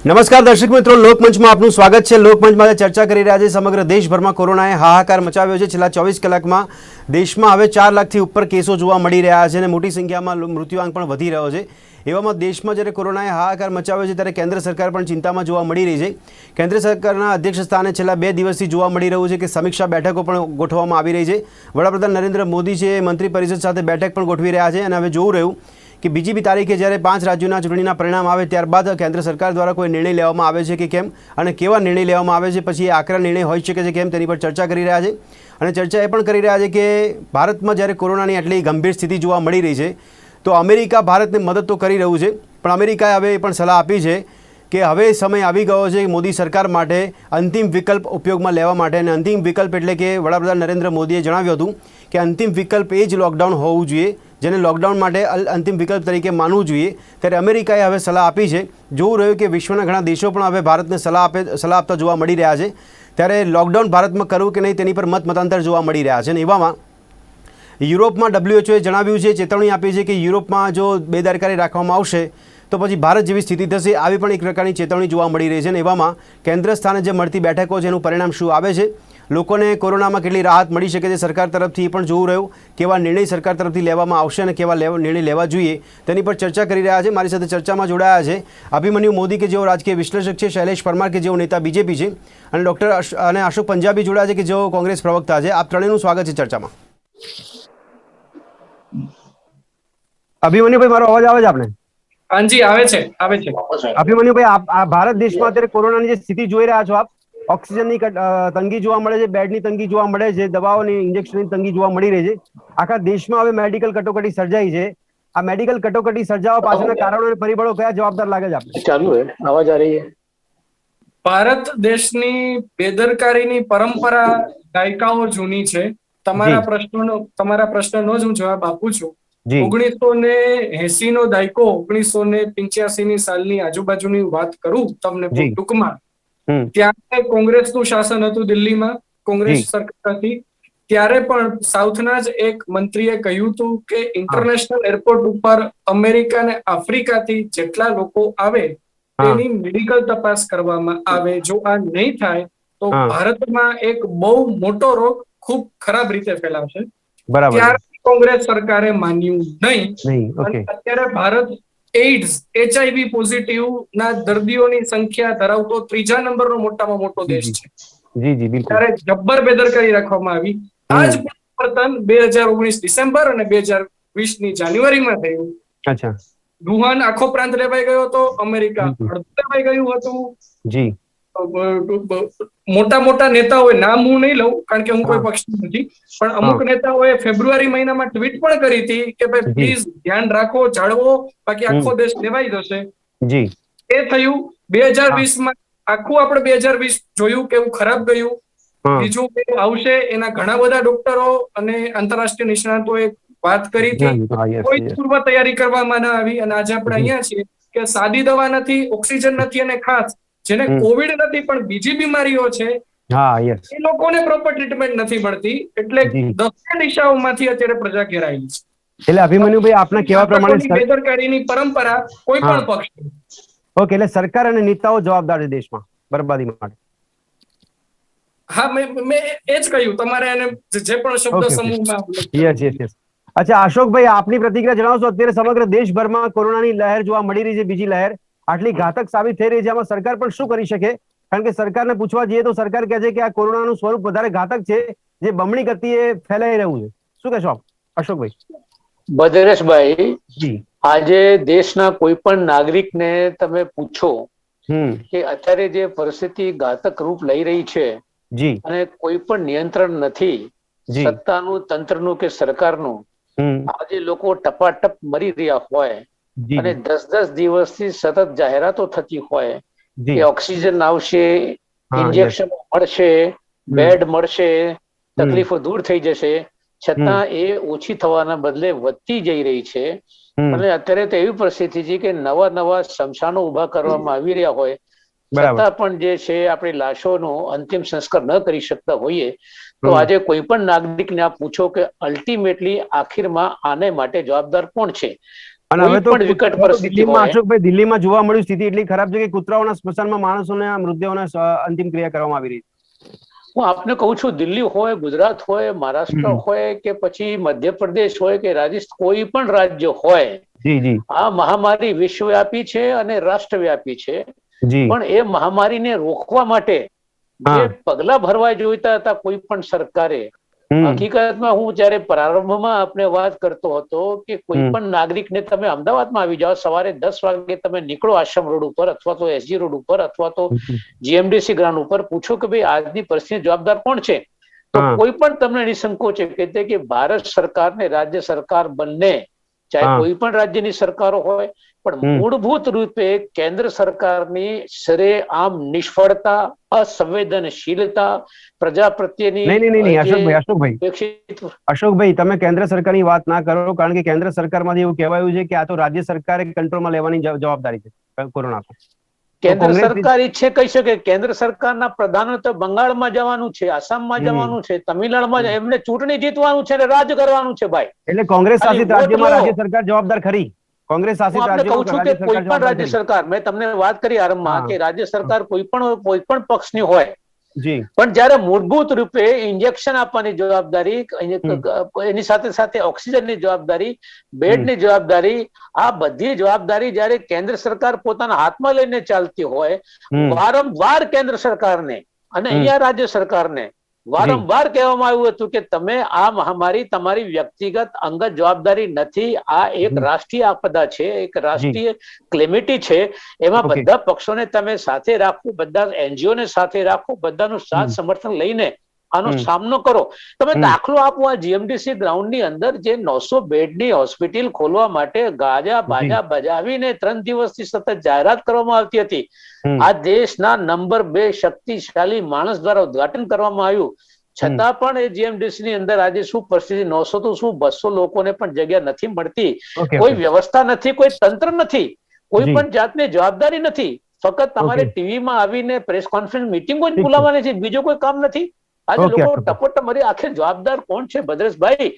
નમસ્કાર દર્શક મિત્રો, લોકમંચમાં આપનું સ્વાગત છે। લોકમંચમાં ચર્ચા કરી રહ્યા છે સમગ્ર દેશભરમાં કોરોનાએ હાહાકાર મચાવ્યો છે। છેલ્લા 24 કલાકમાં દેશમાં હવે 4 લાખથી ઉપર કેસો જોવા મળી રહ્યા છે અને મોટી સંખ્યામાં મૃત્યુઆંક પણ વધી રહ્યો છે। એવામાં દેશમાં જ્યારે કોરોનાએ હાહાકાર મચાવ્યો છે ત્યારે કેન્દ્ર સરકાર પણ ચિંતામાં જોવા મળી રહી છે। કેન્દ્ર સરકારના અધ્યક્ષ સ્થાને છેલ્લા 2 દિવસથી જોવા મળી રહ્યું છે કે સમીક્ષા બેઠકો પણ ગોઠવવામાં આવી રહી છે। વડાપ્રધાન નરેન્દ્ર મોદી છે મંત્રી પરિષદ સાથે બેઠક પણ ગોઠવી રહ્યા છે અને હવે જોવું રહ્યું કે બીજી તારીખે જ્યારે 5 રાજ્યોના ચૂંટણીના પરિણામ આવે ત્યારબાદ કેન્દ્ર સરકાર દ્વારા કોઈ નિર્ણય લેવામાં આવે છે કે કેમ અને કેવા નિર્ણય લેવામાં આવે છે, પછી એ આકરા નિર્ણય હોઈ શકે છે કેમ, તેની પર ચર્ચા કરી રહ્યા છે। અને ચર્ચા એ પણ કરી રહ્યા છે કે ભારતમાં જ્યારે કોરોનાની આટલી ગંભીર સ્થિતિ જોવા મળી રહી છે તો અમેરિકા ભારતને મદદ તો કરી રહ્યું છે, પણ અમેરિકાએ હવે એ પણ સલાહ આપી છે કે હવે સમય આવી ગયો છે મોદી સરકાર માટે અંતિમ વિકલ્પ ઉપયોગમાં લેવા માટે। અને અંતિમ વિકલ્પ એટલે કે વડાપ્રધાન નરેન્દ્ર મોદીએ જણાવ્યું હતું કે અંતિમ વિકલ્પ એ જ લોકડાઉન હોવું જોઈએ, જેને લોકડાઉન માટે અંતિમ વિકલ્પ તરીકે માનવું જોઈએ। ત્યારે અમેરિકાએ હવે સલાહ આપી છે। જોવું રહ્યું કે વિશ્વના ઘણા દેશો પણ હવે ભારતને સલાહ આપતા જોવા મળી રહ્યા છે। ત્યારે લોકડાઉન ભારતમાં કરવું કે નહીં તેની પર મતાંતર જોવા મળી રહ્યા છે। અને એવામાં યુરોપમાં WHOએ જણાવ્યું છે, ચેતવણી આપી છે કે યુરોપમાં જો બેદરકારી રાખવામાં આવશે તો પછી ભારત જેવી સ્થિતિ થશે। આવી પણ એક પ્રકારની ચેતવણી જોવા મળી રહી છે। અને એવામાં કેન્દ્ર સ્થાને જે મળતી બેઠકો છે એનું પરિણામ શું આવે છે, લોકોને કોરોનામાં કેટલી રાહત મળી શકે છે સરકાર તરફથી, એ પણ જોવું રહ્યું। કેવા નિર્ણય સરકાર તરફથી લેવામાં આવશે અને કેવા નિર્ણય લેવા જોઈએ તેની પર ચર્ચા કરી રહ્યા છે। મારી સાથે ચર્ચામાં જોડાયા છે અભિમન્યુ મોદી કે જેઓ રાજકીય વિશ્લેષક છે, શૈલેષ પરમાર કે જેઓ નેતા બીજેપી છે, અને ડૉક્ટર અને અશોક પંજાબી જોડાયા છે કે જેઓ કોંગ્રેસ પ્રવક્તા છે। આપ ત્રણેયનું સ્વાગત છે ચર્ચામાં। અભિમન્યુભાઈ, મારો અવાજ આવે છે આપને? हाँ जी, आवे छे, आवे छे। અભિમન્યુભાઈ, ભારત દેશમાં અત્યારે કોરોનાની જે સ્થિતિ જોઈ રહ્યા છો આપ, ઓક્સિજનની તંગી જોવા મળે છે, બેડની તંગી જોવા મળે છે, દવાઓની ઇન્જેક્શનની તંગી જોવા મળી રહી છે। આખા દેશમાં હવે મેડિકલ કટોકટી સર્જાઈ છે। આ મેડિકલ કટોકટી સર્જાવા પાછળના કારણો અને પરિબળો કયા જવાબદાર લાગે છે આપને? चालू है, आवाज आ रही है। ભારત દેશની બેદરકારીની પરંપરા દાયકાઓ જૂની છે। તમારા પ્રશ્નનો જ હું જવાબ આપું છું। જી 1980 નો દાયકો, 1985 ની સાલની આજુબાજુની વાત કરું તમને બહુ જી ટૂંકમાં, હમ ત્યારે કોંગ્રેસનું શાસન હતું દિલ્હીમાં, જી કોંગ્રેસ સરકાર હતી। ત્યારે પણ સાઉથના જ એક મંત્રીએ કહ્યું હતું કે હા ઇન્ટરનેશનલ એરપોર્ટ ઉપર અમેરિકા અને આફ્રિકાથી જેટલા લોકો આવે હા તેની મેડિકલ તપાસ કરવામાં આવે। જો આ નહીં થાય તો હા ભારતમાં એક બહુ મોટો રોગ ખૂબ ખરાબ રીતે ફેલાવશે। બરાબર છે। ત્યારે કોંગ્રેસ સરકારે માન્યું નહીં નહીં, અને ઓકે। અત્યારે ભારત એઇડ્સ HIV પોઝિટિવ ના દર્દીઓની સંખ્યા ધરાવતો 3જા નંબરનો મોટામાં મોટો જી દેશ જી છે। જી જી બિલકુલ। ત્યારે જબ્બર બેદરકારી રાખવામાં આવી। આ જ હમ પરિવર્તન 2019 ડિસેમ્બર અને 2020 જાન્યુઆરીમાં થયું। અચ્છા। વુહાન આખો પ્રાંત લેવાઈ ગયો હતો, અમેરિકા બિલકુલ અડધું લેવાઈ ગયું હતું। જી મોટા મોટા નેતાઓએ, નામ હું નહીં લઉં કારણ કે હું કોઈ હા પક્ષ નથી, પણ હા અમુક નેતાઓએ ફેબ્રુઆરી મહિનામાં ટ્વીટ પણ કરી હતી કે ભાઈ જી પ્લીઝ ધ્યાન રાખો, જાળવો, બાકી હમ આખો દેશ લેવાઈ જશે। જી એ થયું। હા 2020માં આખું આપણે 2020 જોયું કેવું ખરાબ ગયું। હા બીજું કેવું આવશે એના ઘણા બધા ડોક્ટરો અને આંતરરાષ્ટ્રીય નિષ્ણાતોએ વાત કરી હતી। હા યસ કોઈ યસ પૂર્વ તૈયારી કરવામાં ના આવી અને આજે આપણે જી અહીંયા છીએ કે સાદી દવા નથી, ઓક્સિજન નથી અને ખાસ જેને હમ કોવિડ નથી પણ બીજી બીમારીઓ છે હા યસ એ લોકોને પ્રોપર ટ્રીટમેન્ટ નથી મળતી। એટલે જી। 10 દિશાઓમાંથી અત્યારે પ્રજા ઘેરાયેલી છે। એટલે અભિમન્યુભાઈ, આપના કહેવા પ્રમાણે શાસકોની બેદરકારીની પરંપરા કોઈ હા પણ પક્ષ। ઓકે, એટલે સરકાર અને નેતાઓ જવાબદાર છે દેશમાં બરબાદી માટે? હા, મેં એ જ કહ્યું, તમારે એને જે પણ શબ્દ ઓકે ઓકે સમૂહમાં યસ યસ યસ। અચ્છા અશોકભાઈ, આપની પ્રતિક્રિયા જણાવશો? અત્યારે સમગ્ર દેશભરમાં કોરોનાની લહેર જોવા મળી રહી છે, બીજી લહેર આટલી ઘાતક સાબિત થઈ રહી છે, આમાં સરકાર પણ શું કરી શકે? કારણ કે સરકારને પૂછવા જઈએ તો સરકાર કહે છે કે આ કોરોનાનું સ્વરૂપ વધારે ઘાતક છે, જે બમણી ગતિએ ફેલાઈ રહ્યું છે। શું કહેશો આપ અશોકભાઈ? ભદ્રેશભાઈ, જી આજે દેશના કોઈ પણ નાગરિકને તમે પૂછો હમ કે અત્યારે જે પરિસ્થિતિ ઘાતક રૂપ લઈ રહી છે જી અને કોઈ પણ નિયંત્રણ નથી, જી સત્તાનું, તંત્રનું કે સરકારનું, હમ આજે લોકો ટપાટપ મરી રહ્યા હોય જી અને જી 10-10 દિવસથી સતત જાહેરાતો થતી હોય કે જી ઓક્સિજન આવશે, હા યસ ઇન્જેક્શન મળશે, હમ બેડ મળશે, હમ તકલીફો દૂર થઈ જશે, હમ છતાં એ ઓછી થવાના બદલે વધતી જઈ રહી છે। હમ અને અત્યારે તો એવી પરિસ્થિતિ છે કે નવા નવા સ્મશાનો ઉભા કરવામાં આવી રહ્યા હોય બરાબર છતાં પણ જે છે આપણી લાશોનો અંતિમ સંસ્કાર ન કરી શકતા હોઈએ તો હમ આજે કોઈ પણ નાગરિકને આપ પૂછો કે અલ્ટિમેટલી આખીરમાં આને માટે જવાબદાર કોણ છે, અને હવે તો વિકટ હવે તો પરિસ્થિતિ દિલ્હીમાં હોય, અશોકભાઈ દિલ્હીમાં જોવા મળ્યું સ્થિતિ એટલી ખરાબ છે કે કૂતરાઓના સ્મશાનમાં માણસોના મૃતદેહોના અંતિમ ક્રિયા કરવામાં આવી રહી હું આપને કહું છું, દિલ્હી હોય, ગુજરાત હોય, મહારાષ્ટ્ર છે. હોય કે પછી મધ્યપ્રદેશ હોય કે રાજસ્થાન, કોઈ પણ રાજ્ય હોય, જી જી આ મહામારી વિશ્વવ્યાપી છે અને રાષ્ટ્રવ્યાપી છે. જી પણ એ મહામારીને રોકવા માટે જે હા પગલા ભરવા જોઈતા હતા કોઈ પણ સરકારે, હકીકતમાં હું જયારે પ્રારંભમાં આપણે વાત કરતો હતો કે કોઈ પણ નાગરિકને તમે અમદાવાદમાં આવી જાઓ, સવારે 10 વાગે તમે નીકળો આશ્રમ રોડ ઉપર અથવા તો એસજી રોડ ઉપર અથવા તો જીએમડીસી ગ્રાઉન્ડ ઉપર, પૂછો કે ભાઈ આજની પરિસ્થિતિ જવાબદાર કોણ છે, તો હા કોઈ પણ તમને નિસંકોચે કહેતે કે ભારત સરકાર ને રાજ્ય સરકાર બંને, ચાહે કોઈ પણ રાજ્યની સરકારો હોય, પણ મૂળભૂત રૂપે કેન્દ્ર સરકારની સરેઆમ નિષ્ફળતા, અસંવેદનશીલતા, પ્રજા પ્રત્યેની નહીં નહીં નહીં જે અશોકભાઈ અપેક્ષિત, અશોકભાઈ તમે કેન્દ્ર સરકારની વાત ના કરો, કારણ કે કેન્દ્ર સરકારમાંથી એવું કહેવાયું છે કે આ તો રાજ્ય સરકારે કંટ્રોલમાં લેવાની જવાબદારી છે કોરોના પર. તો કેન્દ્ર કોંગ્રેસ સરકાર ઈચ્છે કહી શકે, કેન્દ્ર સરકારના પ્રધાનો તો બંગાળમાં જવાનું છે, આસામમાં જવાનું છે, તમિલનાડુમાં એમને ચૂંટણી જીતવાનું છે અને રાજ કરવાનું છે ભાઈ. એટલે કોંગ્રેસ ખાલી શાસિત વોટ રાજ્યમાં લો. રાજ્ય સરકાર જવાબદાર ખરી? કોંગ્રેસ હું શાસિત આપને કહું રાજ્યમાં છું કે રાજ્ય કોઈ સરકાર પણ જવાબદાર રાજ્ય ખરી? સરકાર, મેં તમને વાત કરી આરંભમાં હા કે રાજ્ય સરકાર કોઈ પણ પક્ષની હોય, જી પણ જયારે મૂળભૂત રૂપે ઇન્જેક્શન આપવાની જવાબદારી, એની સાથે સાથે ઓક્સિજનની જવાબદારી, બેડની જવાબદારી, આ બધી જવાબદારી જયારે કેન્દ્ર સરકાર પોતાના હાથમાં લઈને ચાલતી હોય, વારંવાર કેન્દ્ર સરકારને અને અહીંયા રાજ્ય સરકારને વારંવાર કહેવામાં આવ્યું હતું કે તમે આ મહામારી તમારી વ્યક્તિગત અંગત જવાબદારી નથી, આ એક રાષ્ટ્રીય આપદા છે, એક રાષ્ટ્રીય ક્લેમિટી છે, એમાં ઓકે બધા પક્ષોને તમે સાથે રાખો, બધા એનજીઓ ને સાથે રાખો, બધાનું સાથ સમર્થન લઈને આનો સામનો કરો. તમે દાખલો આપો, આ જીએમડીસી ગ્રાઉન્ડ ની અંદર જે 900 બેડની હોસ્પિટલ ખોલવા માટે ગાજા બાજા બજાવીને 3 દિવસથી સતત જાહેરાત કરવામાં આવતી હતી, આ દેશના નંબર 2 શક્તિશાળી માણસ દ્વારા ઉદ્ઘાટન કરવામાં આવ્યું, છતાં પણ એ જીએમડીસી ની અંદર આજે શું પરિસ્થિતિ, 900 તો શું 200 લોકોને પણ જગ્યા નથી મળતી, કોઈ વ્યવસ્થા નથી, કોઈ તંત્ર નથી, કોઈ પણ જાતની જવાબદારી નથી, ફક્ત તમારે ટીવીમાં આવીને પ્રેસ કોન્ફરન્સ મિટિંગો જ બોલાવવાની છે, બીજું કોઈ કામ નથી. આજે લોકો ટપોટપ મરી, આખરે જવાબદાર કોણ છે ભદ્રેશભાઈ?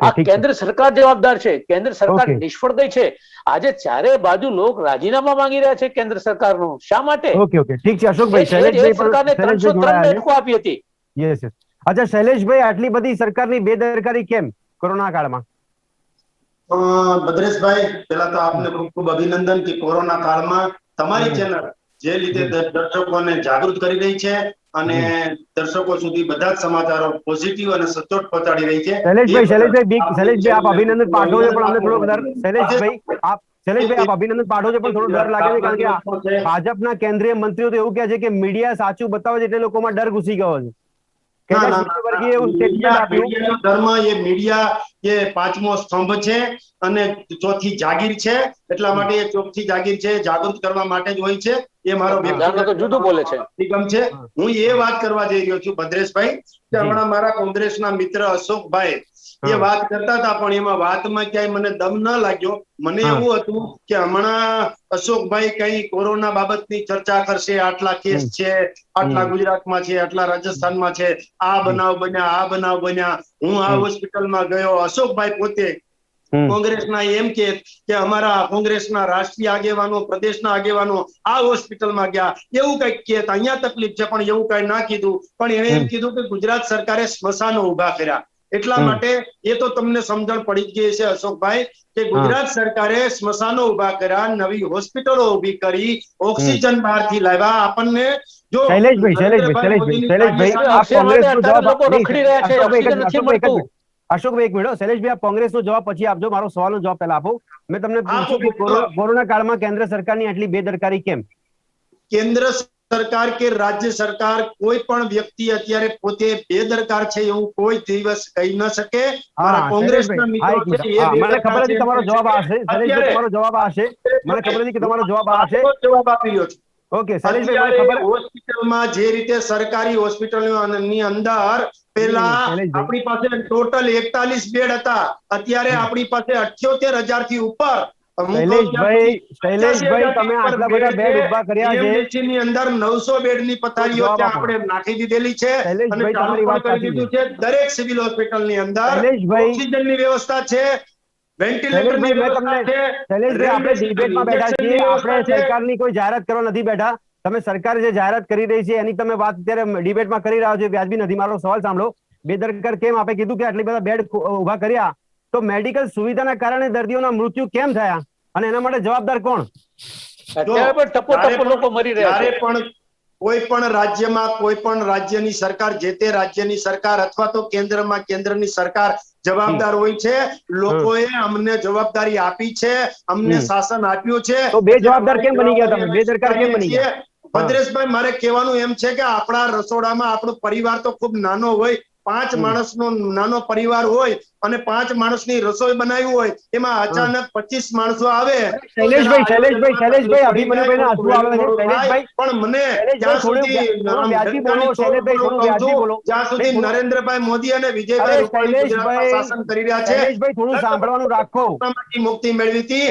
આ કેન્દ્ર સરકાર જવાબદાર છે, કેન્દ્ર સરકાર નિષ્ફળ ગઈ છે. આજે ચારે બાજુ લોકો રાજીનામા માંગી રહ્યા છે કેન્દ્ર સરકારનું, શા માટે? ઓકે ઓકે ઠીક છે અશોકભાઈ, સરકારને 303 બેઠકો આપી હતી. Yes yes. અચ્છા શૈલેષભાઈ, આટલી બધી સરકારની બેદરકારી કેમ કોરોના કાળમાં? ભદ્રેશભાઈ, પેલા તો આપને ખૂબ ખૂબ અભિનંદન કે કોરોના કાળમાં તમારી ચેનલ જે રીતે દર્શકોને જાગૃત કરી રહી છે અને દર્શકો સુધી બધા જ સમાચારો પોઝિટિવ અને સચોટ પહોંચાડી રહી છે. શૈલેષભાઈ આપ અભિનંદન પાઠવો છો, પણ અમને થોડોક ડર, શૈલેષભાઈ આપ અભિનંદન પાઠવો છો, પણ થોડો ડર લાગે છે, કારણ કે ભાજપના કેન્દ્રીય મંત્રીઓ તો એવું કહે છે કે મીડિયા સાચું બતાવે છે એટલે લોકોમાં ડર ઘૂસી ગયો છે. મીડિયા એ પાંચમો સ્તંભ છે અને ચોથી જાગીર છે, એટલા માટે એ ચોથી જાગીર છે, જાગૃત કરવા માટે જ હોય છે. એ મારો જુદું બોલે છે. અભિગમ છે. હું એ વાત કરવા જઈ રહ્યો છું ભદ્રેશભાઈ કે હમણાં મારા કોંગ્રેસના મિત્ર અશોકભાઈ એ વાત કરતા હતા, પણ એમાં વાતમાં ક્યાંય મને દમ ન લાગ્યો. મને એવું હતું કે હમણાં અશોકભાઈ કઈ કોરોના બાબતની ચર્ચા કરશે, આટલા કેસ છે, આટલા ગુજરાતમાં છે, આટલા રાજસ્થાનમાં છે, આ બનાવ બન્યા, આ બનાવ બન્યા, હું આ હોસ્પિટલમાં ગયો. અશોકભાઈ પોતે કોંગ્રેસના એમ કે અમારા કોંગ્રેસના રાષ્ટ્રીય આગેવાનો, પ્રદેશના આગેવાનો આ હોસ્પિટલમાં ગયા, એવું કઈક કે અહીંયા તકલીફ છે, પણ એવું કઈ ના કીધું. પણ એણે એમ કીધું કે ગુજરાત સરકારે સ્મશાનો ઉભા કર્યા. એટલા માટે એ તો તમને સમજણ પડી જ ગઈ છે અશોકભાઈ કે ગુજરાત સરકારે સ્મશાનો ઉભા કર્યા, નવી હોસ્પિટલો ઉભી કરી, ઓક્સિજન બહારથી લાવ્યા. આપણને જો અશોકભાઈ એક મિનિટ, શૈલેષભાઈ આપ કોંગ્રેસનો જવાબ પછી આપજો, મારો સવાલનો જવાબ પહેલા આપો. મેં તમને પૂછ્યું કે કોરોના કાળમાં કેન્દ્ર સરકારની આટલી બેદરકારી કેમ? કેન્દ્ર સરકાર કે રાજ્ય સરકાર કોઈ પણ વ્યક્તિ અત્યારે પોતે બેદરકાર છે એવું કોઈ દિવસ કહી ન શકે. મારા કોંગ્રેસના મિત્રો છે એ મને ખબર હતી તમારો જવાબ આવશે, શૈલેષભાઈ તમારો જવાબ આવશે, મને ખબર હતી કે તમારો જવાબ આવશે. જવાબ આપી રહ્યો છું. ઓકે શૈલેષભાઈ, મને ખબર હોસ્પિટલમાં જે રીતે સરકારી હોસ્પિટલની અંદર પેલા આપણી પાસે ટોટલ 41 બેડ હતા, અત્યારે આપણી પાસે 78,000 થી ઉપર. શૈલેષભાઈ તમે આટલા બધા બેડ ઉભા કર્યા છે, ની અંદર 900 બેડની પથારીઓ ત્યાં આપણે નાખી દીધેલી છે અને ચાલુ પણ કરી દીધું છે. દરેક સિવિલ હોસ્પિટલની અંદર ઓક્સિજનની વ્યવસ્થા છે. વેન્ટિલેટરની વ્યવસ્થા છે, શૈલેષભાઈ, આપણે ડિબેટમાં બેઠા છીએ, આપણે સરકારની કોઈ જાહેરાત કરવા નથી બેઠા. તમે સરકાર જે જાહેરાત કરી રહી છે એની તમે વાત અત્યારે ડિબેટમાં કરી રહ્યા છો, વ્યાજબી નથી. મારો સવાલ સાંભળો. બેદરકાર કેમ? આપે કીધું કે આટલી બધા બેડ ઉભા કર્યા, તો મેડિકલ સુવિધાના કારણે દર્દીઓના મૃત્યુ કેમ થયા અને એના માટે જવાબદાર કોણ? અત્યારે પણ ટપો લોકો મરી રહ્યા છે. પણ કોઈ પણ રાજ્યમાં કોઈ પણ રાજ્યની સરકાર, જે તે રાજ્યની સરકાર અથવા તો કેન્દ્રની સરકાર જવાબદાર હોય છે. લોકોએ અમને જવાબદારી આપી છે, અમને શાસન આપ્યું છે. તો બે જવાબદાર કેમ બની ગયા તમે? બેદરકાર કેમ બની ગયા? ભદ્રેશભાઈ, મારે કહેવાનું એમ છે કે આપણા રસોડામાં આપણો પરિવાર તો ખૂબ નાનો હોય, 5 માણસનો નાનો પરિવાર હોય અને 5 માણસની રસોઈ બનાવી હોય, એમાં અચાનક 25 માણસો આવે. શૈલેષભાઈ, અભિમન્યુભાઈને આંસુ આવે છે. શૈલેષભાઈ, પણ મને ત્યાં સુધી નરેન્દ્રભાઈ મોદી અને વિજયભાઈ રૂપાણી ગુજરાતમાં શાસન કરી રહ્યા છે. શૈલેષભાઈ, થોડું સાંભળવાનું રાખો. મુક્તિ મેળવી હતી.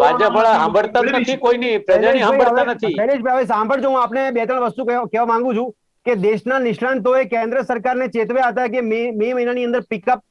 ભાજપ વાળા સાંભળતા જ નથી, કોઈની પ્રજાની સાંભળતા નથી. શૈલેષભાઈ, હવે સાંભળજો, હું આપણે 2-3 વસ્તુ કહેવા માંગુ છું કે દેશના નિષ્ણાંતોએ કેન્દ્ર સરકારને ચેતવ્યા હતા કે મે મહિનાની અંદર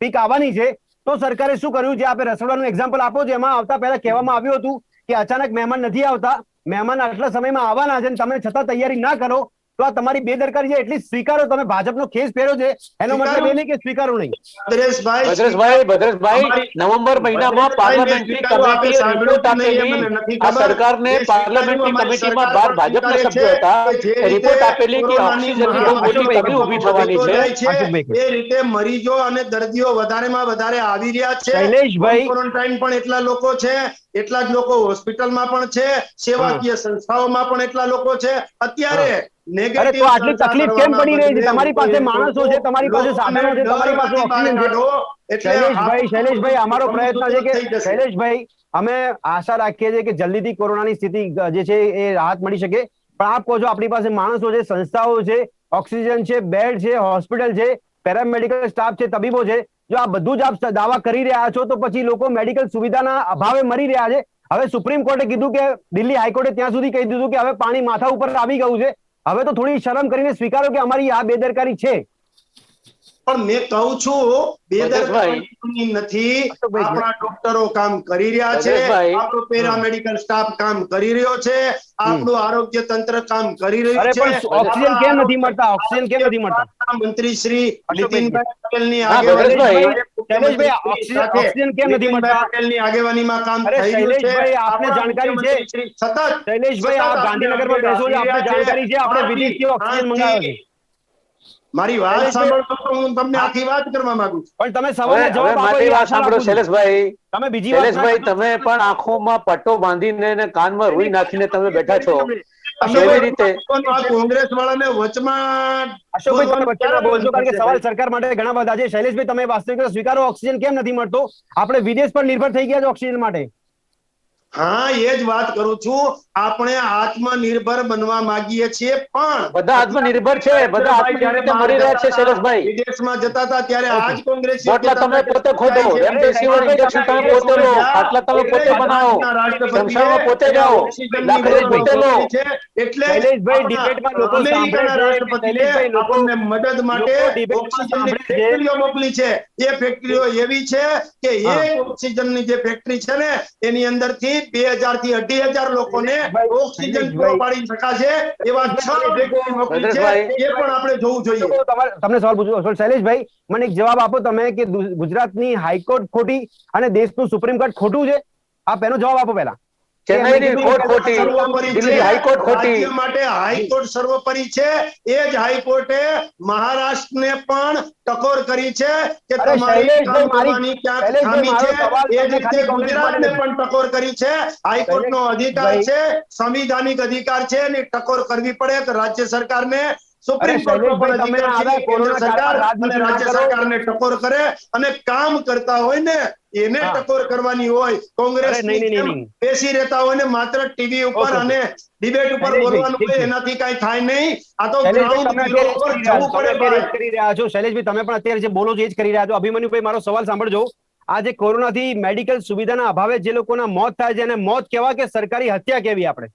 પીક આવવાની છે. તો સરકારે શું કર્યું? જે આપણે રસોડાનું એક્ઝામ્પલ આપો છો, એમાં આવતા પહેલા કહેવામાં આવ્યું હતું કે અચાનક મહેમાન નથી આવતા, મહેમાન આટલા સમયમાં આવવાના છે, તમે છતાં તૈયારી ના કરો, તો આ તમારી બેદરકારી છે. એટલી સ્વીકારો. તમે ભાજપનો ખેસ પહેર્યો છે, એનો મતલબ એ નહીં કે સ્વીકારો નહીં. ભદ્રેશભાઈ, નવેમ્બર મહિનામાં પાર્લામેન્ટરી કમિટીએ રિપોર્ટ આપેલી, આ સરકારને પાર્લામેન્ટરી કમિટીમાં 12 ભાજપના સભ્યો હતા, રિપોર્ટ આપેલી કે ઓક્સિજનની બહુ મોટી કમી ઊભી થવાની છે. એ રીતે મરીજો અને દર્દીઓ વધારેમાં વધારે આવી રહ્યા છે. શૈલેષભાઈ, ક્વોરન્ટાઇન પણ એટલા લોકો છે, એટલા જ લોકો હોસ્પિટલમાં પણ છે, સેવાકીય સંસ્થાઓમાં પણ એટલા લોકો છે. અત્યારે અરે તો આટલી તકલીફ કેમ પડી રહી છે? તમારી પાસે માણસો છે, તમારી પાસે સાધનો છે, તમારી પાસે ઓક્સિજન છે. શૈલેષભાઈ, અમારો પ્રયત્ન છે કે શૈલેષભાઈ, અમે આશા રાખીએ છીએ કે જલ્દીથી કોરોનાની સ્થિતિ જે છે એ રાહત મળી શકે. પણ આપ કહો છો આપણી પાસે માણસો છે, સંસ્થાઓ છે, ઓક્સિજન છે, બેડ છે, હોસ્પિટલ છે, પેરામેડિકલ સ્ટાફ છે, તબીબો છે. જો આ બધું જ આપ દાવા કરી રહ્યા છો, તો પછી લોકો મેડિકલ સુવિધાના અભાવે મરી રહ્યા છે. હવે સુપ્રીમ કોર્ટે કીધું કે, દિલ્હી હાઈકોર્ટે ત્યાં સુધી કહી દીધું કે હવે પાણી માથા ઉપર આવી ગયું છે. હવે તો થોડી શરમ કરીને સ્વીકારો કે અમારી આ બેદરકારી છે. પણ મેં કહું છું, બેદરકારી નથી. આપણા ડોક્ટરો કામ કરી રહ્યા છે, આપણો પેરામેડિકલ સ્ટાફ કામ કરી રહ્યો છે, આપણું આરોગ્ય તંત્ર કામ કરી રહ્યું છે. ઓક્સિજન કેમ નથી મળતા? ઓક્સિજન કેમ નથી મળતા? મંત્રી શ્રી નીતિનભાઈ પટેલની આગેવાનીમાં કામ થઈ રહ્યું છે. આપને જાણકારી છે? સતત શૈલેષભાઈ, આપ ગાંધીનગરમાં બેસો છો, આપને જાણકારી છે આપણે વિદેશથી ઓક્સિજન મંગાવ્યો છે. મારી વાત સાંભળો તો હું તમને આખી વાત કરવા માંગુ છું. પણ તમે સવાલનો જવાબ આપો. મારી વાત સાંભળો શૈલેષભાઈ. તમે બીજી વાત શૈલેષભાઈ, તમે પણ આંખોમાં પટ્ટો બાંધીને ને કાનમાં રૂઈ નાખીને તમે બેઠા છો. કેવી રીતે કોંગ્રેસ વાળાને વચમાં અશોકભાઈ, તમે વચ્ચેમાં બોલશો કારણ કે સવાલ સરકાર માટે ઘણા બધા છે. શૈલેષભાઈ, તમે વાસ્તવિકતા સ્વીકારો, ઓક્સિજન કેમ નથી મળતો? આપણે વિદેશ પર નિર્ભર થઈ ગયા છે ઓક્સિજન માટે. હા, એ જ વાત કરું છું. આપણે આત્મનિર્ભર બનવા માંગીએ છીએ, પણ બધા આત્મનિર્ભર છે, બધા આત્મનિર્ભર મરી રહ્યા છે. શૈલેષભાઈ, વિદેશમાં જતા હતા ત્યારે આજ કોંગ્રેસ બોટલા તમે પોતે ખોદો, રેમડેસિવિર ઇન્જેક્શન તમે પોતે લો, ખાટલા તમે પોતે બનાવો, શમશાનમાં પોતે જાઓ, લાકડી પોતે લો. એટલે શૈલેષભાઈ, ડિબેટમાં લોકો અમેરિકાના રાષ્ટ્રપતિએ આપણને મદદ માટે ઓક્સિજનની ફેક્ટરીઓ મોકલી છે. એ ફેક્ટરીઓ એવી છે કે એક ઓક્સિજનની જે ફેક્ટરી છે ને, એની અંદરથી 2000 થી 2500 લોકોને ઓક્સિજન પૂરો પાડી શકાશે. એવા 6 ફેક્ટરી મોકલી છે, એ પણ આપણે જોવું જોઈએ. તમને સવાલ પૂછું શૈલેષભાઈ, મને એક જવાબ આપો તમે કે ગુજરાતની હાઈકોર્ટ ખોટી અને દેશનું સુપ્રીમ કોર્ટ ખોટું છે? આપ એનો જવાબ આપો પહેલા. ચેન્નઈની કોર્ટ ખોટી, દિલ્હી હાઈકોર્ટ ખોટી. રાજ્ય માટે હાઈકોર્ટ સર્વોપરી છે. એ જ હાઈકોર્ટે મહારાષ્ટ્રને પણ ટકોર કરી છે કે તમારી કામ કરવાની ક્યાંક ખામી છે. એ જ રીતે ગુજરાતને પણ ટકોર કરી છે. હાઈકોર્ટનો અધિકાર છે, સંવિધાનિક અધિકાર છે, એની ટકોર કરવી પડે તો રાજ્ય સરકારને. સુપ્રીમ કોર્ટનો પણ અધિકાર છે, કેન્દ્ર સરકાર અને રાજ્ય સરકારને ટકોર કરે અને કામ કરતા હોય ને એને ટકોર કરવાની હોય. કોંગ્રેસ બેસી રહેતા હોય ને માત્ર ટીવી ઉપર અને ડિબેટ ઉપર બોલવાનું હોય, એનાથી કઈ થાય નહીં. આ તો ગ્રાઉન્ડ ઝીરો પર જવું પડે. કરી રહ્યા છો શૈલેષભાઈ, તમે પણ અત્યારે જે બોલો છો એ જ કરી રહ્યા છો. અભિમન્યુભાઈ, મારો સવાલ સાંભળજો. આજે કોરોનાથી મેડિકલ સુવિધાના અભાવે જે લોકોના મોત થાય છે એને મોત કહેવા કે સરકારી હત્યા કેવી? આપણે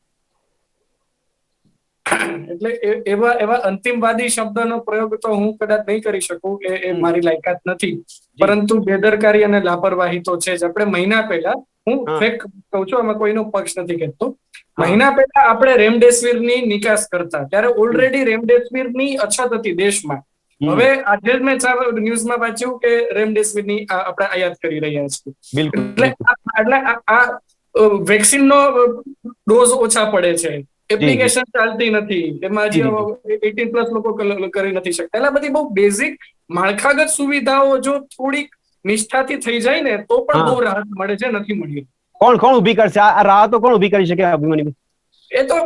એટલે એવા અંતિમવાદી શબ્દનો પ્રયોગ તો હું કદાચ નહીં કરી શકું, એ મારી લાયકાત નથી. પરંતુ બેદરકારી અને લાપરવાહી તો છે જ. આપણે મહિના પહેલા, હું ફેક કહું છું, આમાં કોઈનો પક્ષ નથી કહેતો, મહિના પહેલા આપણે રેમડેસિવિરની નિકાસ કરતા, ત્યારે ઓલરેડી રેમડેસિવિરની અછત હતી દેશમાં. હવે આજે જ મેં ન્યૂઝમાં વાંચ્યું કે રેમડેસિવિરની આપણે આયાત કરી રહ્યા છીએ. એટલે આ વેક્સિનનો ડોઝ ઓછા પડે છે, એપ્લિકેશન ચાલતી નથી, એમાં હજી 18+ લોકો કરી નથી શકતા. એટલે બધી બહુ બેઝિક માળખાગત સુવિધાઓ જો થોડીક નિષ્ઠાથી થઈ જાય ને તો પણ બહુ રાહત મળે છે, નથી મળી. કોણ ઊભી કરશે આ રાહતો? કોણ ઊભી કરી શકે અભિમન્યુ? એ તો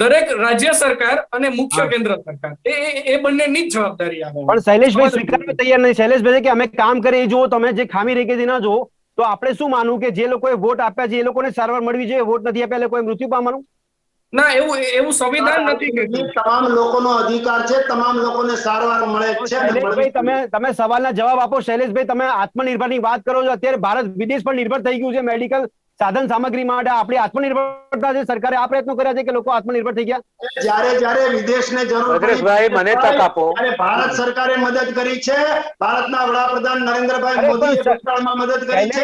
દરેક રાજ્ય સરકાર અને મુખ્ય કેન્દ્ર સરકાર, એ બંનેની જ જવાબદારી આવે. પણ શૈલેષભાઈ સ્વીકારવા તૈયાર નહીં. શૈલેષભાઈ કે અમે કામ કરીએ, જો તમે જે ખામી રહી ગઈ ના જો તો આપણે શું માનવું કે જે લોકોએ વોટ આપ્યા છે એ લોકોને સારવાર મળવી જોઈએ, વોટ નથી આપ્યા એ લોકોએ મૃત્યુ પામવાનું? ના, એવું સંવિધાન નથી કહેતું. તમામ લોકોનો અધિકાર છે, તમામ લોકોને સારવાર મળે છે. શૈલેષભાઈ તમે સવાલના જવાબ આપો. શૈલેષભાઈ, તમે આત્મનિર્ભરની વાત કરો છો. અત્યારે ભારત વિદેશ પર નિર્ભર થઈ ગયું છે મેડિકલ સાધન સામગ્રી માટે. આપણી આત્મનિર્ભરતા છે, સરકારે આ પ્રયત્નો કર્યા છે કે લોકો આત્મનિર્ભર થઈ ગયા. જ્યારે વિદેશને જરૂર ભદ્રેશભાઈ, મને તક આપો. ભારત સરકારે મદદ કરી છે. ભારતના વડાપ્રધાન નરેન્દ્રભાઈ મોદીએ ભૂતકાળમાં મદદ કરી છે.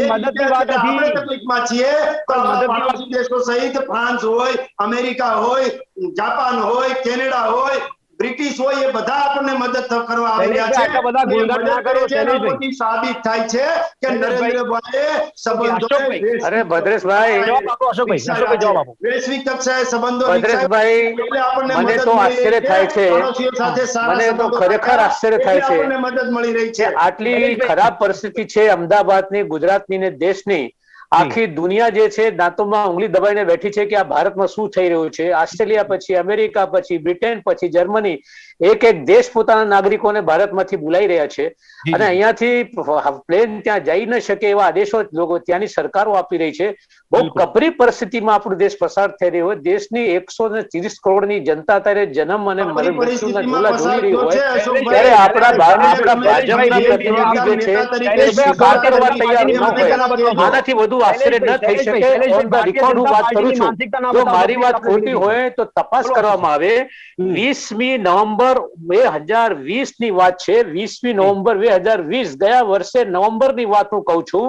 મદદની વાત નથી. આપણે તકલીફમાં છીએ તો પાડોશી દેશો સહિત ફ્રાન્સ હોય, અમેરિકા હોય, જાપાન હોય, કેનેડા હોય, બ્રિટિશ હોય, એ બધા આપણને મદદ કરવા આવી રહ્યા છે. બધા ગુણગાન ના કરો. શૈલેષભાઈ, સાબિત થાય છે કે નરેન્દ્રભાઈએ સંબંધો. અરે ભદ્રેશભાઈ, જવાબ આપો. અશોકભાઈ જવાબ આપો. વૈશ્વિક કક્ષાએ સંબંધો ભદ્રેશભાઈ, મને તો આશ્ચર્ય થાય છે, મને તો ખરેખર આશ્ચર્ય થાય છે મદદ મળી રહી છે. આટલી ખરાબ પરિસ્થિતિ છે અમદાવાદની, ગુજરાતની ને દેશની. આખી દુનિયા જે છે દાંતોમાં ઉંગલી દબાઈને બેઠી છે કે આ ભારતમાં શું થઈ રહ્યું છે. ઓસ્ટ્રેલિયા પછી અમેરિકા પછી બ્રિટન પછી જર્મની, એક દેશ પોતાના નાગરિકોને ભારતમાંથી બોલાવી રહ્યા છે અને અહીંયાથી પ્લેન ત્યાં જઈ ન શકે એવા આદેશો લોકો ત્યાંની સરકારો આપી રહી છે. બહુ કપરી પરિસ્થિતિમાં આપણો દેશ પસાર થઈ રહ્યો હોય. દેશની 130 કરોડની જનતા ત્યારે જન્મ અને મૃત્યુના ઝોલા ઝૂલી રહી હોય ત્યારે આપણા ભાજપના પ્રતિનિધિ જે છે એ સ્વીકાર કરવા તૈયાર ન હોય. આનાથી વધુ આશ્ચર્ય ન થઈ શકે. ઓન ધ રેકોર્ડ હું વાત કરું છું, જો મારી વાત ખોટી હોય તો તપાસ કરવામાં આવે. 20મી નવેમ્બર 2020 ની વાત છે. 20મી નવેમ્બર 2020, ગયા વર્ષે નવેમ્બરની વાત હું કહું છું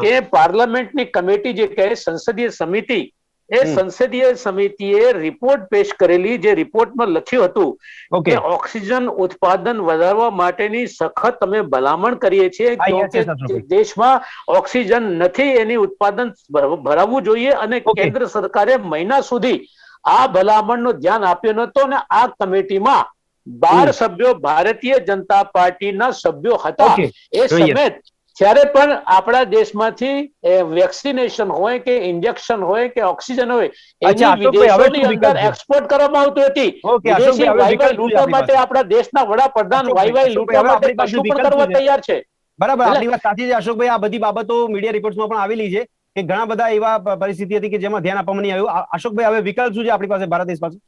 કે પાર્લામેન્ટની કમિટી જે કહે સંસદીય સમિતિ, એ સંસદીય સમિતિએ રિપોર્ટ પેશ કરેલી, જે રિપોર્ટમાં લખ્યું હતું કે ઓક્સિજન ઉત્પાદન વધારવા માટેની સખત અમે ભલામણ કરીએ છીએ કે દેશમાં ઓક્સિજન નથી, એની ઉત્પાદન ભરાવવું જોઈએ અને કેન્દ્ર સરકારે મહિના સુધી આ ભલામણનું ધ્યાન આપ્યું નહોતું અને આ કમિટીમાં 12 સભ્યો ભારતીય જનતા પાર્ટીના સભ્યો હતા. એ સમેત જ્યારે પણ આપણા દેશમાંથી વેક્સિનેશન હોય કે ઇન્જેક્શન હોય કે ઓક્સિજન હોય એની વિદેશોની અંદર એક્સપોર્ટ કરવામાં આવતી હતી. વિદેશી વાયવાય લૂંટવા માટે આપણા દેશના વડાપ્રધાન વાયવાય લૂંટવા માટે કશું પણ કરવા તૈયાર છે. બરાબર, આપણી વાત સાચી છે અશોકભાઈ. આ બધી બાબતો મીડિયા રિપોર્ટ્સમાં પણ આવેલી છે કે ઘણા બધા એવા પરિસ્થિતિ હતી કે જેમાં ધ્યાન આપવામાં નહીં આવ્યું. અશોકભાઈ, હવે વિકલ્પ શું છે આપણી પાસે, ભારત દેશ પાસે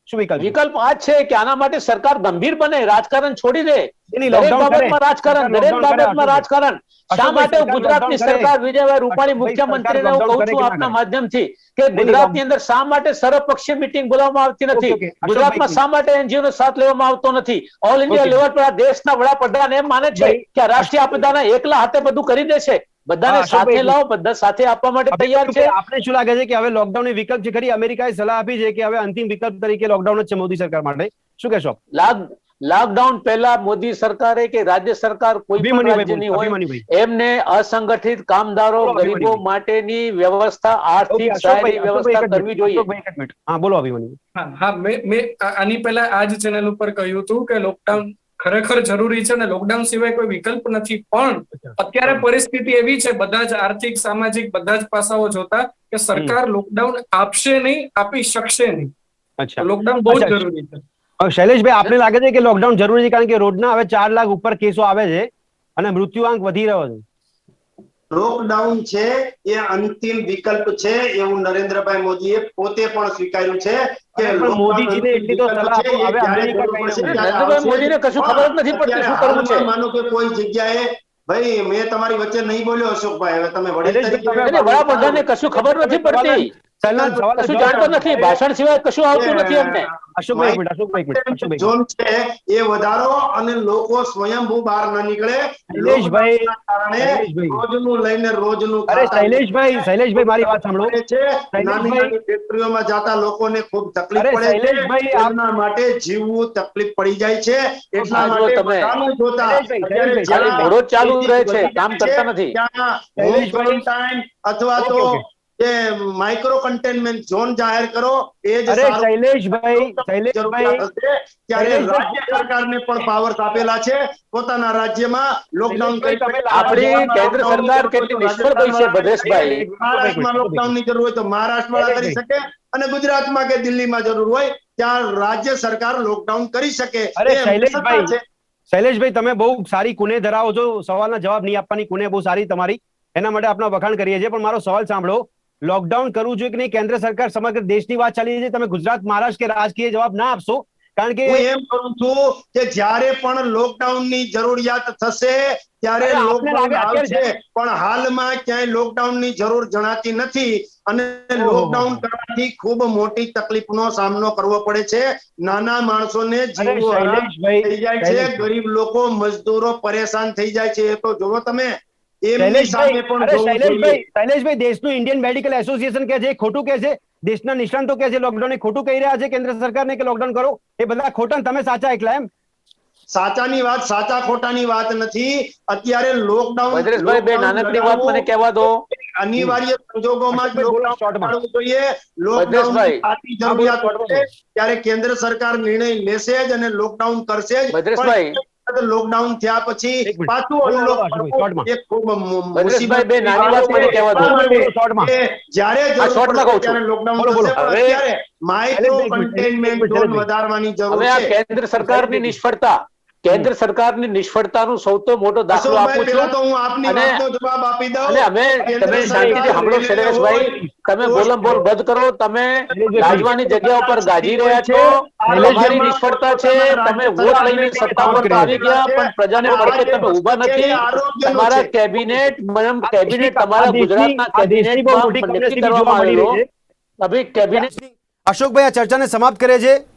શું વિકલ્પ? વિકલ્પ આ છે કે આના માટે સરકાર ગંભીર બને, રાજકારણ છોડી દે. દરેક બાબતમાં રાજકારણ, દરેક બાબતમાં રાજકારણ. શા માટે ગુજરાતની સરકાર, વિજયભાઈ રૂપાણી મુખ્યમંત્રીને હું કહું છું આપના માધ્યમથી કે ગુજરાતની અંદર શા માટે સર્વપક્ષીય મીટિંગ બોલાવવામાં આવતી નથી? ગુજરાતમાં શા માટે એનજીઓ નો સાથ લેવામાં આવતો નથી? ઓલ ઇન્ડિયા લેવલ પર આ દેશના વડાપ્રધાન એમ માને છે કે રાષ્ટ્રીય આપદાના એકલા હાથે બધું કરી દેશે. બધાને સાથે લાવો, બધા સાથે આપવા માટે તૈયાર છે. આપણે શું લાગે છે કે હવે લોકડાઉન ની વિકલ્પ છે ખરી? અમેરિકાએ સલાહ આપી છે કે હવે અંતિમ વિકલ્પ તરીકે લોકડાઉન જ છે મોદી સરકાર માટે. શું કહેશો? લોકડાઉન પહેલા મોદી સરકારે કે રાજ્ય સરકાર કોઈ પણ રાજ્યની હોય એમને અસંગઠિત કામદારો, ગરીબો માટેની વ્યવસ્થા, આર્થિક સહાયની વ્યવસ્થા કરવી જોઈએ. હા, બોલો અભિમન્યુ. હા, મેં આની પહેલા આ જ ચેનલ ઉપર કહ્યું હતું કે લોકડાઉન ખરેખર જરૂરી છે અને લોકડાઉન સિવાય કોઈ વિકલ્પ નથી. પણ અત્યારે પરિસ્થિતિ એવી છે, બધા જ આર્થિક સામાજિક બધા જ પાસાઓ જોતા, કે સરકાર લોકડાઉન આપશે નહીં, આપી શકશે નહીં. લોકડાઉન બહુ જ જરૂરી છે. શૈલેષભાઈ, આપને લાગે છે કે લોકડાઉન જરૂરી છે કારણ કે રોજના હવે 4 લાખ ઉપર કેસો આવે છે અને મૃત્યુઆંક વધી રહ્યો છે? લોકડાઉન છે એ અંતિમ વિકલ્પ છે એવું નરેન્દ્રભાઈ મોદીએ પોતે પણ સ્વીકાર્યું છે કે મોદીજીને એટલી તો સલાહ આપો. હવે નરેન્દ્રભાઈ મોદીને કશું ખબર જ નથી પડતી શું કરવું છે. માનો કે કોઈ જગ્યાએ, ભાઈ મેં તમારી વચ્ચે નહીં બોલ્યો અશોકભાઈ, હવે તમે વડીલ તરીકે વડાપ્રધાનને કશું ખબર નથી પડતી. સવાલના કશું જવાબ જાણતો નથી, ભાષણ સિવાય કશું આવતું નથી એમને. અશોકભાઈ એક મિનિટ અશોકભાઈ ઝોન છે એ વધારો અને લોકો સ્વયંભૂ બહાર ન નીકળે, શૈલેષભાઈ, લોકડાઉનના કારણે શૈલેષભાઈ. રોજનું લઈને રોજનું અરે ખાતા શૈલેષભાઈ મારી વાત સાંભળો. પડે છે. નાની શૈલેષભાઈ. નાની ફેક્ટરીઓમાં જતા લોકોને ખૂબ તકલીફ અરે પડે છે, શૈલેષભાઈ, એમના માટે જીવવું તકલીફ પડી જાય છે. એટલા આ જો માટે તમે. બધાનું જોતા શૈલેષભાઈ, અત્યારે ખાલી જ્યાં મોઢો જ ચાલુ રહે છે, વધી કામ જાય કરતા નથી. ત્યાં શૈલેષભાઈ. હોમ ક્વોરન્ટાઇન અથવા ઓકે, તો ઓકે. જે માઇક્રો કન્ટેનમેન્ટ ઝોન જાહેર કરો, એ જ અરે સારું. શૈલેષભાઈ જરૂરિયાત હશે ત્યારે શૈલેષભાઈ. રાજ્ય સરકારને પણ પાવર્સ આપેલા છે પોતાના રાજ્યમાં લોકડાઉન કરી શૈલેષભાઈ, તમે આપણી કેન્દ્ર સરકાર કેટલી નિષ્ફળ ગઈ છે ભદ્રેશભાઈ. મહારાષ્ટ્રમાં લોકડાઉનની જરૂર હોય તો મહારાષ્ટ્ર વાળા કરી શકે, અને ગુજરાતમાં કે દિલ્હીમાં જરૂર હોય ત્યાં રાજ્ય સરકાર લોકડાઉન કરી શકે. અરે એ એમની સત્તા છે. શૈલેષભાઈ તમે બહુ સારી કુને ધરાવો છો, સવાલના જવાબ નહીં આપવાની કુને બહુ સારી તમારી, એના માટે આપના વખાણ કરીએ છીએ. પણ મારો સવાલ સાંભળો, લોકડાઉન કરવું જોઈએ કે નહીં, કેન્દ્ર સરકાર સમગ્ર દેશની વાત ચાલી રહી છે, તમે ગુજરાત મહારાષ્ટ્ર કે રાજકીય જવાબ ના આપશો, કારણ કે હું એમ કરું છું કે જ્યારે પણ લોકડાઉનની જરૂરિયાત થશે ત્યારે અરે આપને લોકડાઉન લાગે અત્યારે આવશે, પણ હાલમાં ક્યાંય લોકડાઉનની જરૂર જણાતી નથી, અને લોકડાઉન કરવાથી ખૂબ મોટી તકલીફનો સામનો કરવો પડે છે. નાના માણસોને જીવવું હરામ શૈલેષભાઈ, થઈ જાય છે, શૈલેષભાઈ. ગરીબ લોકો મજદૂરો પરેશાન થઈ જાય છે. એ તો જોવો તમે, એમની સામે પણ અરે જોવું જોઈએ. શૈલેષભાઈ દેશનું ઇન્ડિયન મેડિકલ એસોસિએશન કહે છે એ ખોટું કહે છે, દેશના નિષ્ણાંતો કહે છે લોકડાઉન ખોટું કહી રહ્યા છે કેન્દ્ર સરકારને કે લોકડાઉન કરો, એ બધા ખોટા ને તમે સાચા એકલા એમ? સાચાની વાત, સાચા ખોટાની વાત નથી. અત્યારે લોકડાઉન ભદ્રેશભાઈ, બે નાનકડી વાત મને લગાવવું કહેવા દો. અનિવાર્ય સંજોગોમાં જ અશોકભાઈ, બોલો લોકડાઉન શોર્ટમાં. લગાડવું જોઈએ. લોકડાઉનની ભદ્રેશભાઈ. સાચી હા, બોલો જરૂરિયાત શોર્ટમાં હશે બોલો. ત્યારે કેન્દ્ર સરકાર નિર્ણય લેશે જ અને લોકડાઉન કરશે જ. ભદ્રેશભાઈ. પણ લોકડાઉન થયા પછી એક મિનિટ. પાછું બોલો, બોલો, અનલોક અશોકભાઈ, કરવું શોર્ટમાં. એ ખૂબ ભદ્રેશભાઈ, બે મુસીબતની નાની વાત વાત મને છે. કહેવા દો. એટલા માટે બોલો, શોર્ટમાં. કે જ્યારે આ જરૂર શોર્ટમાં પડશે કહું છું. ત્યારે લોકડાઉન બોલો, બોલો. થશે, પણ હવે- અત્યારે માઇક્રો શૈલેષભાઈ, એક મિનિટ, કન્ટેનમેન્ટ ઝોન શૈલેષભાઈ. વધારવાની જરૂર હવે આ છે. કેન્દ્ર સરકારની નિષ્ફળતા, કેન્દ્ર સરકારની નિષ્ફળતાનું સૌથી મોટો દાખલો અશોકભાઈ, આપું પહેલા છું. તો હું આપની અને વાતનો જવાબ આપી દઉં. અને અમે કેન્દ્ર તમે સરકાર શાંતિથી સાંભળો નિર્ણય શૈલેષભાઈ, હોય તમે તો બોલમ બોલ બંધ કરો. તમે ગાજવાની જગ્યા ઉપર ગાજી રહ્યા છો. આ તમારી રાજ્યમાં નિષ્ફળતા છે. પોતાના તમે રાજ્ય વોટ સરકારને લઈને પણ સત્તા પર તો આવી ગયા, પણ પ્રજાને અને આ પડખે જે તમે ઊભા પ્રશ્ન છે એ નથી. આરોગ્યનો તમારા છે. કેબિનેટ આ તમારા દેશની- ગુજરાતના આ દેશની બહુ મોટી કેબિનેટમાં નક્કી કમનસીબી જોવા કરવામાં મળી આવેલો. રહી છે. અભી કેબિનેટ અશોકભાઈ આ ચર્ચાને સમાપ્ત કરે છે,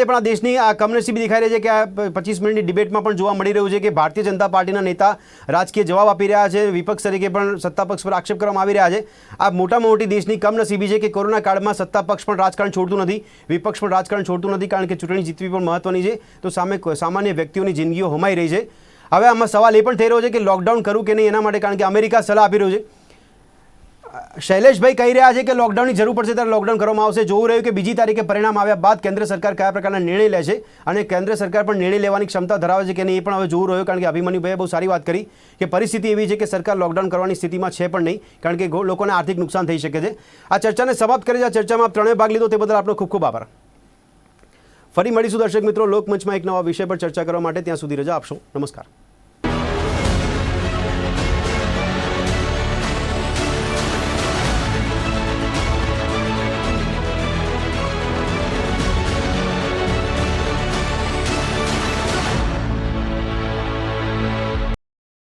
પણ આ દેશની આ કમનસીબી દેખાઈ રહી છે કે આ 25 મિનિટની ડિબેટમાં પણ જોવા મળી રહ્યું છે કે ભારતીય જનતા પાર્ટીના નેતા રાજકીય જવાબ આપી રહ્યા છે, વિપક્ષ તરીકે પણ સત્તા પક્ષ પર આક્ષેપ કરવામાં આવી રહ્યા છે. આ મોટામાં મોટી દેશની કમનસીબી છે કે કોરોના કાળમાં સત્તા પક્ષ પણ રાજકારણ છોડતું નથી, વિપક્ષ પણ રાજકારણ છોડતું નથી, કારણ કે ચૂંટણી જીતવી પણ મહત્વની છે, તો સામે સામાન્ય વ્યક્તિઓની જિંદગીઓ હોમાઈ રહી છે. હવે આમાં સવાલ એ પણ થઈ રહ્યો છે કે લોકડાઉન કરવું કે નહીં એના માટે, કારણ કે અમેરિકા સલાહ આપી રહ્યું છે. શૈલેષભાઈ કહી રહ્યા છે કે લોકડાઉનની જરૂર પડશે ત્યારે લોકડાઉન કરવામાં આવશે. જોવું રહ્યું કે બીજી તારીખે પરિણામ આવ્યા બાદ કેન્દ્ર સરકાર કયા પ્રકારના નિર્ણય લે છે, અને કેન્દ્ર સરકાર પણ નિર્ણય લેવાની ક્ષમતા ધરાવે છે કે નહીં એ પણ હવે જોવું રહ્યું. કારણ કે અભિમન્યુભાઈએ બહુ સારી વાત કરી કે પરિસ્થિતિ એવી છે કે સરકાર લોકડાઉન કરવાની સ્થિતિમાં છે પણ નહીં, કારણ કે લોકોને આર્થિક નુકસાન થઈ શકે છે. આ ચર્ચાને સમાપ્ત કરી, આ ચર્ચામાં આપ ત્રણેય ભાગ લીધો તે બદલ આપનો ખૂબ ખૂબ આભાર. ફરી મળીશું દર્શક મિત્રો લોકમંચમાં એક નવા વિષય પર ચર્ચા કરવા માટે. ત્યાં સુધી રજા આપશો. નમસ્કાર.